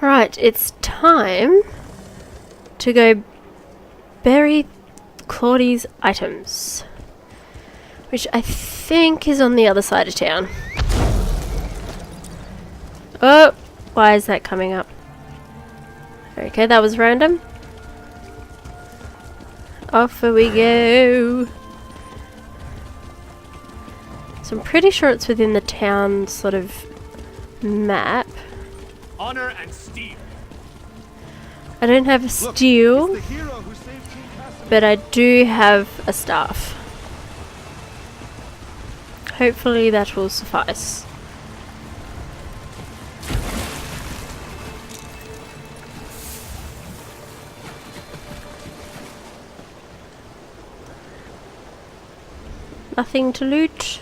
Right, it's time to go bury Claudie's items, which I think is on the other side of town. Oh, why is that coming up? Okay, that was random. Off we go. So I'm pretty sure it's within the town sort of map. Honor and steel. I don't have a steel, but I do have a staff. Hopefully that will suffice. Nothing to loot.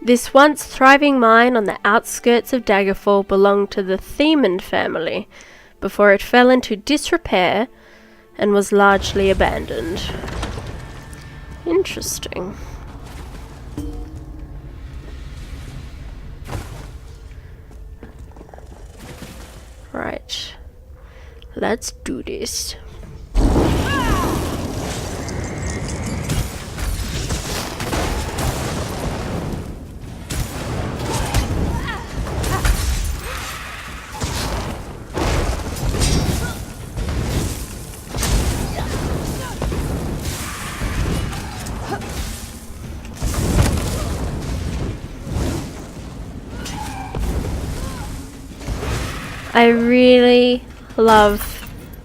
This once thriving mine on the outskirts of Daggerfall belonged to the Thorn family before it fell into disrepair and was largely abandoned. Interesting. Right. Let's do this. I really love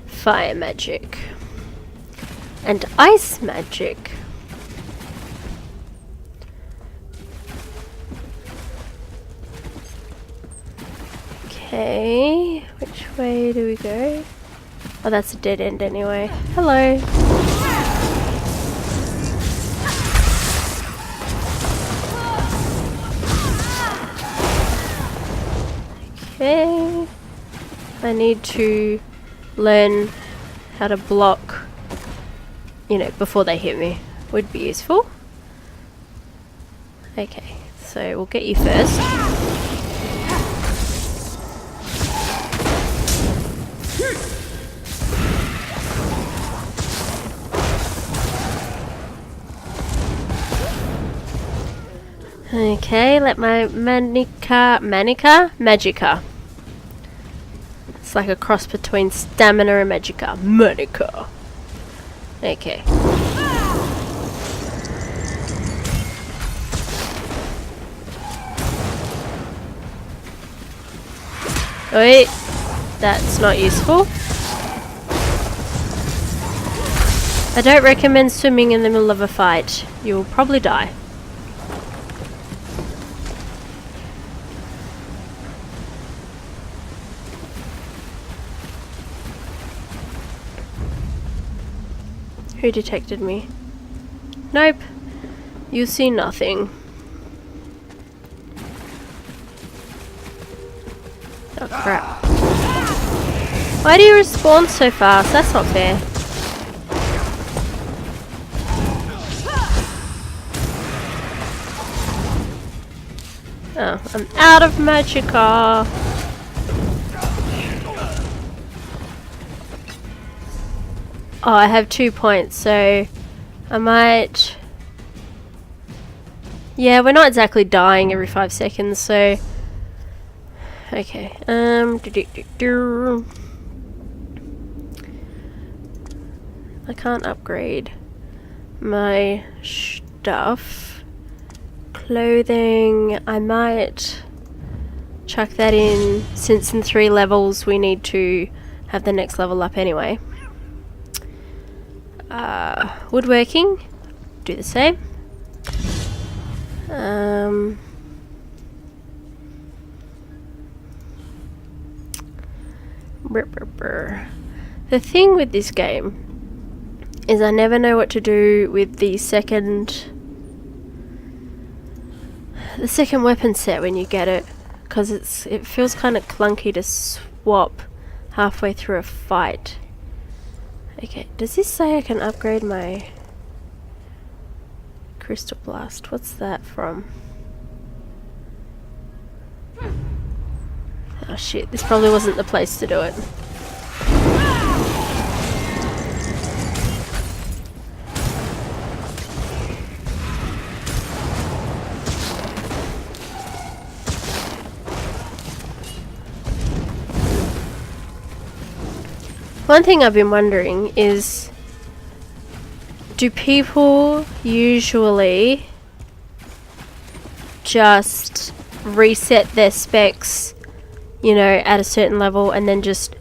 fire magic and ice magic. Okay, which way do we go? Oh, that's a dead end anyway. Hello. Okay. I need to learn how to block, you know, before they hit me. Would be useful. Okay, so we'll get you first. Okay, let my Magica. It's like a cross between stamina and Magica. Manica. Okay. Wait, that's not useful. I don't recommend swimming in the middle of a fight. You'll probably die. Who detected me? Nope. You see nothing. Oh crap. Why do you respawn so fast? That's not fair. Oh, I'm out of Magica. Oh, I have 2 points, so I might... Yeah, we're not exactly dying every 5 seconds, so... Okay, I can't upgrade my stuff. Clothing, I might chuck that in, since in 3 levels we need to have the next level up anyway. Woodworking, do the same. The thing with this game is I never know what to do with the second weapon set when you get it, because it feels kind of clunky to swap halfway through a fight. Okay, does this say I can upgrade my Crystal Blast? What's that from? Oh shit, this probably wasn't the place to do it. One thing I've been wondering is, do people usually just reset their specs, you know, at a certain level and then just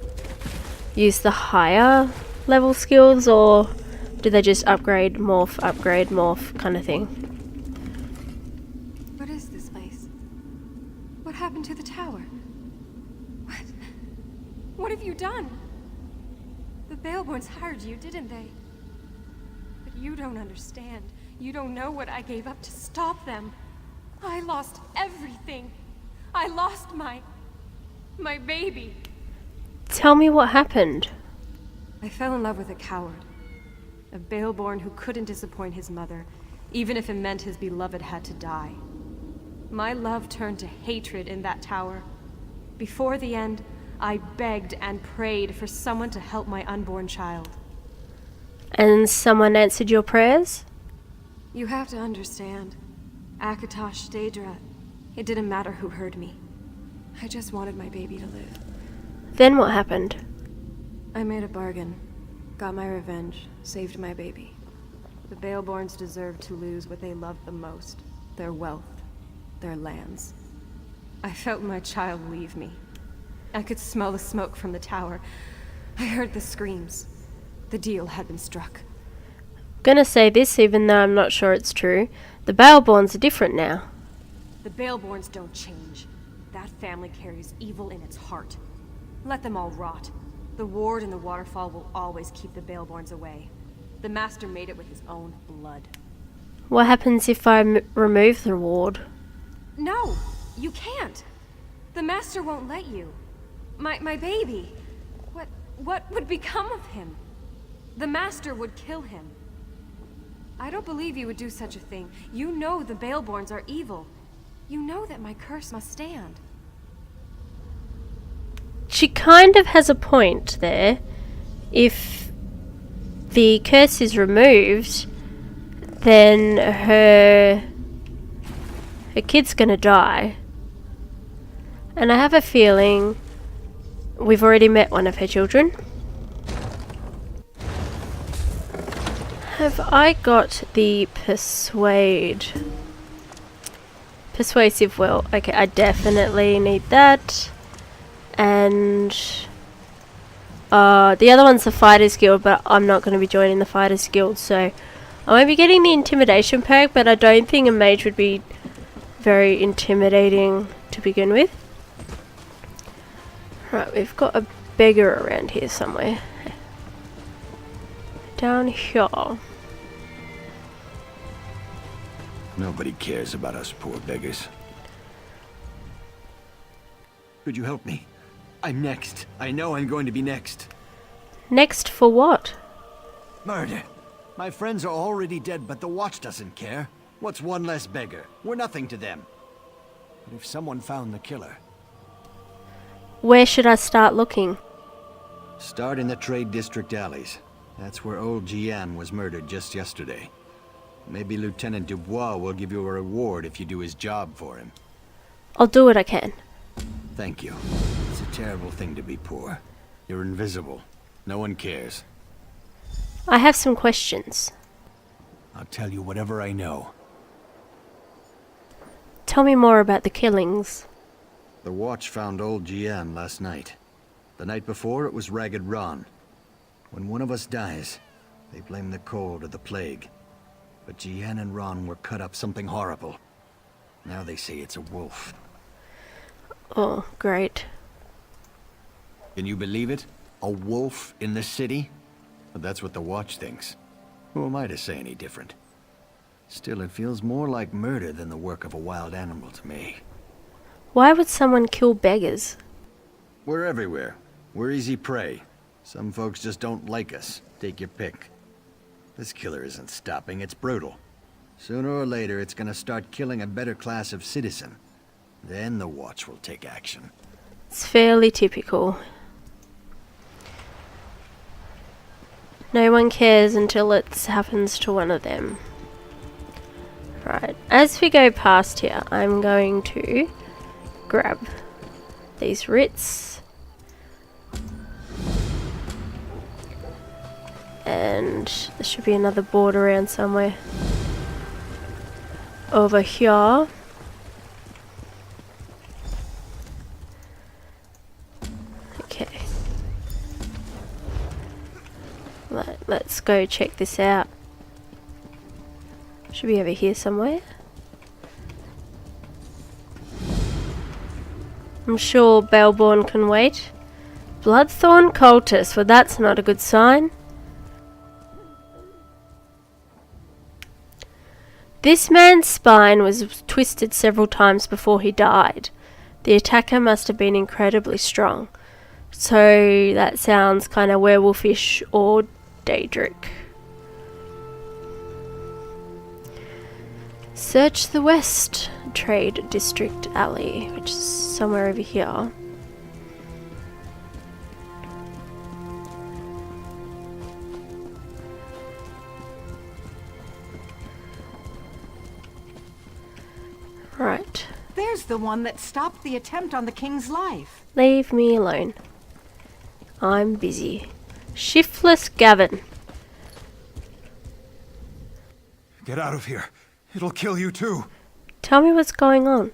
use the higher level skills, or do they just upgrade, morph kind of thing? What is this place? What happened to the tower? What have you done? The Baleborns hired you, didn't they? But you don't understand. You don't know what I gave up to stop them. I lost everything. I lost my baby. Tell me what happened. I fell in love with a coward. A Baleborn who couldn't disappoint his mother, even if it meant his beloved had to die. My love turned to hatred in that tower. Before the end, I begged and prayed for someone to help my unborn child. And someone answered your prayers? You have to understand. Akatosh, Daedra, it didn't matter who heard me. I just wanted my baby to live. Then what happened? I made a bargain, got my revenge, saved my baby. The Baleborns deserved to lose what they loved the most, their wealth, their lands. I felt my child leave me. I could smell the smoke from the tower. I heard the screams. The deal had been struck. Gonna say this even though I'm not sure it's true. The Baleborns are different now. The Baleborns don't change. That family carries evil in its heart. Let them all rot. The ward and the waterfall will always keep the Baleborns away. The Master made it with his own blood. What happens if I remove the ward? No! You can't! The Master won't let you. My baby. What would become of him? The Master would kill him. I don't believe you would do such a thing. You know the Baleborns are evil. You know that my curse must stand. She kind of has a point there. If the curse is removed, then her kid's gonna die. And I have a feeling we've already met one of her children. Have I got the persuasive will? Okay, I definitely need that. And the other one's the Fighters Guild, but I'm not going to be joining the Fighters Guild, so I might be getting the Intimidation perk, but I don't think a mage would be very intimidating to begin with. Right, we've got a beggar around here somewhere. Down here. Nobody cares about us poor beggars. Could you help me? I'm next. I know I'm going to be next. Next for what? Murder. My friends are already dead, but the Watch doesn't care. What's one less beggar? We're nothing to them. But if someone found the killer... Where should I start looking? Start in the Trade District alleys. That's where old Jian was murdered just yesterday. Maybe Lieutenant Dubois will give you a reward if you do his job for him. I'll do what I can. Thank you. It's a terrible thing to be poor. You're invisible. No one cares. I have some questions. I'll tell you whatever I know. Tell me more about the killings. The Watch found old Jian last night. The night before, it was Ragged Ron. When one of us dies, they blame the cold or the plague. But Jian and Ron were cut up something horrible. Now they say it's a wolf. Oh, great. Can you believe it? A wolf in the city? But that's what the Watch thinks. Who am I to say any different? Still, it feels more like murder than the work of a wild animal to me. Why would someone kill beggars? We're everywhere. We're easy prey. Some folks just don't like us. Take your pick. This killer isn't stopping, it's brutal. Sooner or later, it's gonna start killing a better class of citizen. Then the Watch will take action. It's fairly typical. No one cares until it happens to one of them. Right, as we go past here, I'm going to grab these writs. And there should be another board around somewhere. Over here. Okay. Let's go check this out. Should be over here somewhere. I'm sure Baelborn can wait. Bloodthorn Cultus, well that's not a good sign. This man's spine was twisted several times before he died. The attacker must have been incredibly strong. So that sounds kind of werewolfish or Daedric. Search the West Trade District Alley, which is somewhere over here. Right. There's the one that stopped the attempt on the king's life. Leave me alone. I'm busy. Shiftless Gavin. Get out of here. It'll kill you too. Tell me what's going on.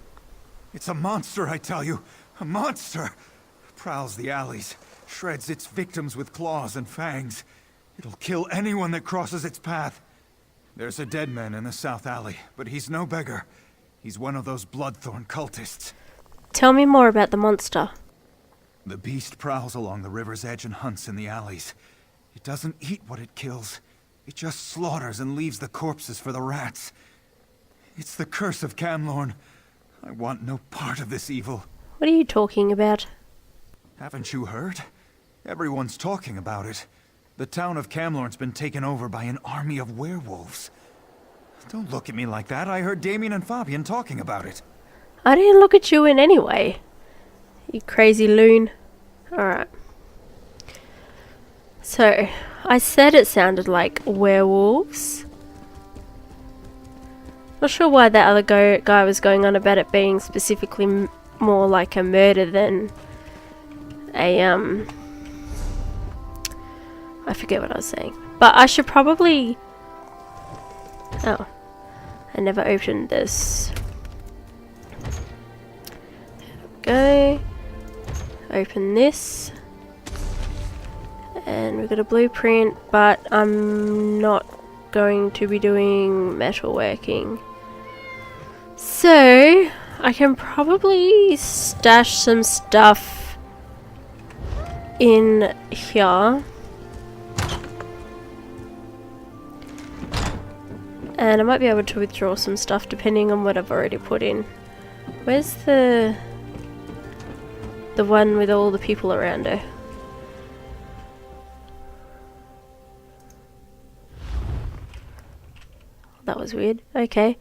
It's a monster, I tell you. A monster. Prowls the alleys, shreds its victims with claws and fangs. It'll kill anyone that crosses its path. There's a dead man in the south alley, but he's no beggar. He's one of those Bloodthorn cultists. Tell me more about the monster. The beast prowls along the river's edge and hunts in the alleys. It doesn't eat what it kills. It just slaughters and leaves the corpses for the rats. It's the curse of Camlorn. I want no part of this evil. What are you talking about? Haven't you heard? Everyone's talking about it. The town of Camlorn's been taken over by an army of werewolves. Don't look at me like that. I heard Damien and Fabian talking about it. I didn't look at you in any way. You crazy loon. Alright. So, I said it sounded like werewolves. Not sure why that other guy was going on about it being specifically more like a murder than a, I forget what I was saying. But I should probably... Oh. I never opened this. There we go. Open this. And we've got a blueprint, but I'm not going to be doing metalworking. So, I can probably stash some stuff in here. And I might be able to withdraw some stuff depending on what I've already put in. Where's the one with all the people around her? That was weird. Okay.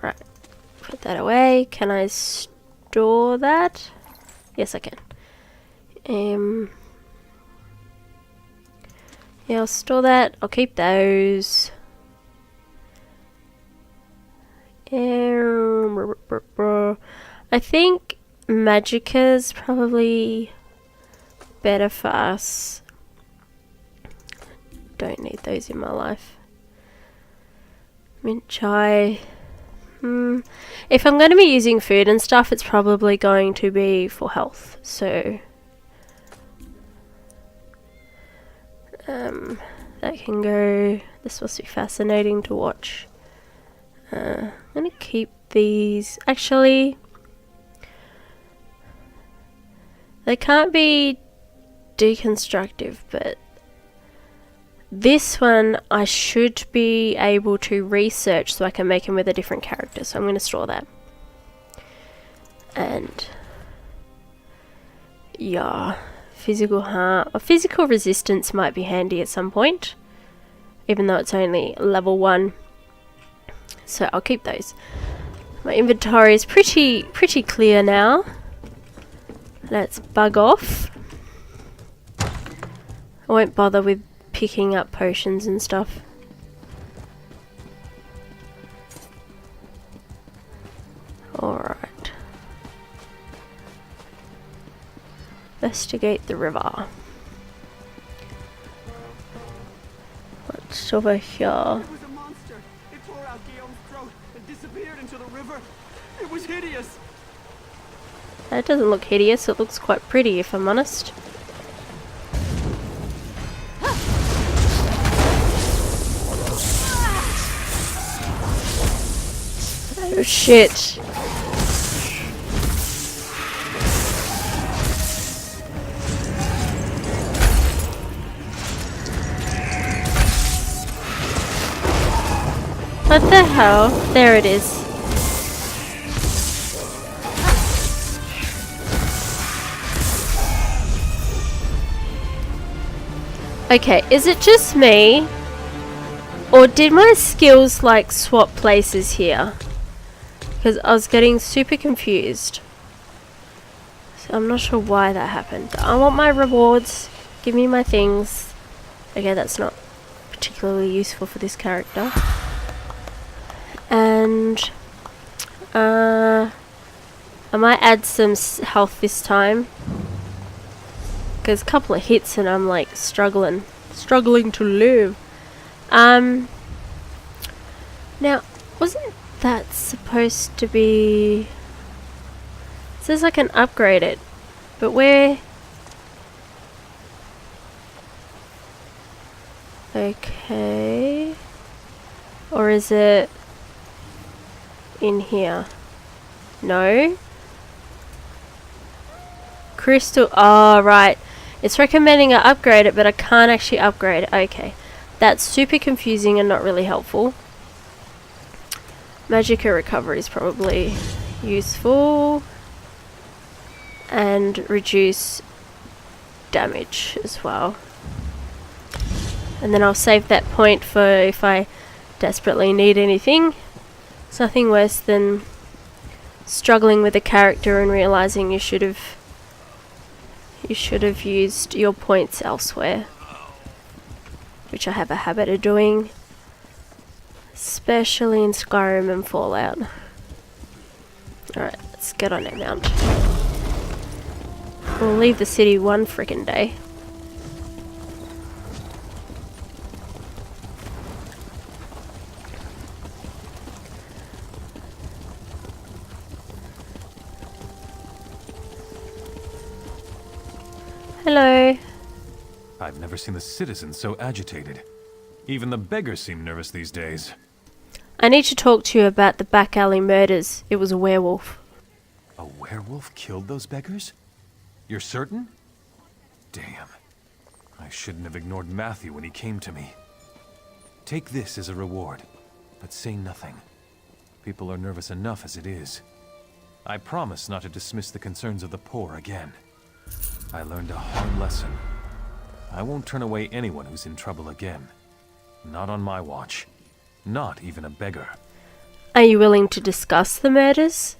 Right. Put that away. Can I store that? Yes, I can. Yeah, I'll store that. I'll keep those. I think Magicka's probably better for us. Don't need those in my life. Mint chai. If I'm going to be using food and stuff, it's probably going to be for health. So that can go. This must be fascinating to watch. I'm going to keep these. Actually, they can't be deconstructive, but this one I should be able to research so I can make him with a different character. So I'm going to store that. And yeah, physical harm or physical resistance might be handy at some point, even though it's only level 1. So I'll keep those. My inventory is pretty clear now. Let's bug off. I won't bother with picking up potions and stuff. Alright. Investigate the river. What's over here? It was a monster. It tore out Guillaume's throat and disappeared into the river. It was hideous. That doesn't look hideous, it looks quite pretty if I'm honest. Oh shit. What the hell? There it is. Okay, is it just me? Or did my skills like swap places here? Because I was getting super confused. So I'm not sure why that happened. I want my rewards. Give me my things. Okay, that's not particularly useful for this character. And I might add some health this time. Because a couple of hits and I'm like struggling to live. Now, wasn't that supposed to be... It says I can upgrade it, but where... Okay... Or is it in here? No? Crystal... Oh, right. It's recommending I upgrade it, but I can't actually upgrade it. Okay. That's super confusing and not really helpful. Magicka recovery is probably useful. And reduce damage as well. And then I'll save that point for if I desperately need anything. It's nothing worse than struggling with a character and realizing you should have used your points elsewhere, which I have a habit of doing, especially in Skyrim and Fallout. Alright, let's get on that mount. We'll leave the city one frickin' day. Hello. I've never seen the citizens so agitated. Even the beggars seem nervous these days. I need to talk to you about the back alley murders. It was a werewolf. A werewolf killed those beggars? You're certain? Damn. I shouldn't have ignored Matthew when he came to me. Take this as a reward, but say nothing. People are nervous enough as it is. I promise not to dismiss the concerns of the poor again. I learned a hard lesson. I won't turn away anyone who's in trouble again. Not on my watch. Not even a beggar. Are you willing to discuss the murders?